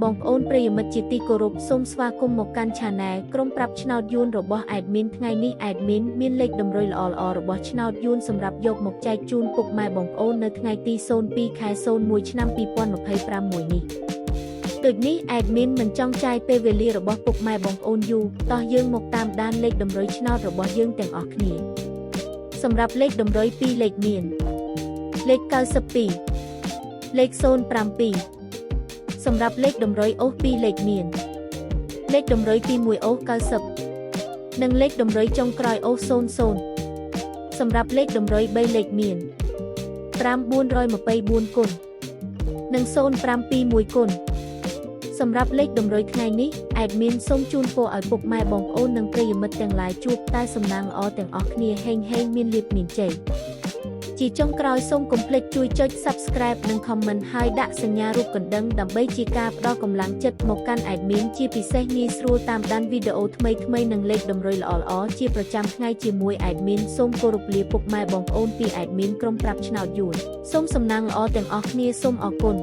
បងប្អូនប្រិយមិត្តជាទីគោរពសូមស្វាគមន៍មកកាន់ Channel ក្រុមប្រាប់ឆ្នោតយួនរបស់ Admin ថ្ងៃនេះ Admin មានលេខតម្រុយល្អៗរបស់ឆ្នោតយួនសម្រាប់យកមកចែកជូនពុកម៉ែបងប្អូននៅថ្ងៃទី02 ខែ01 ឆ្នាំ 2025 មួយនេះដូចនេះ Admin មិនចង់ចាយពេលវេលារបស់ពុកម៉ែបងប្អូនយូរតោះយើងមកតាមដានលេខតម្រុយឆ្នោតរបស់យើងទាំងអស់គ្នាសម្រាប់លេខតម្រុយ2លេខមានលេខ92លេខ07សម្រាប់លេខតម្រុយអូស2លេខមានលេខតម្រុយទី1អូស90និងលេខតម្រុយចុងក្រោយអូស00សម្រាប់លេខតម្រុយ3លេខមាន5424គុណនិង051គុណសម្រាប់លេខតម្រុយថ្ងៃនេះ Admin សូមជូនពរឲ្យពុកម៉ែបងប្អូននិងប្រិយមិត្តទាំងឡាយជួបតែសំណាងល្អទាំងអស់គ្នាហេងមានលាភមានជ័យជាចុងក្រោយសូមកុំភ្លេចជួយចុច Subscribe និង Comment ហើយដាក់សញ្ញារូបកណ្ដឹងដើម្បីជាការផ្ដល់កម្លាំងចិត្តមកកាន់ Admin ជាពិសេសងាយស្រួលតាមដានវីដេអូថ្មីនិងលេខតម្រុយល្អៗជាប្រចាំថ្ងៃជាមួយ Admin សូមគោរពលាពុកម៉ែបងប្អូនពី Admin ក្រុមប្រាប់ឆ្នោតយួនសូមសំណាងល្អទាំងអស់គ្នាសូមអរគុណ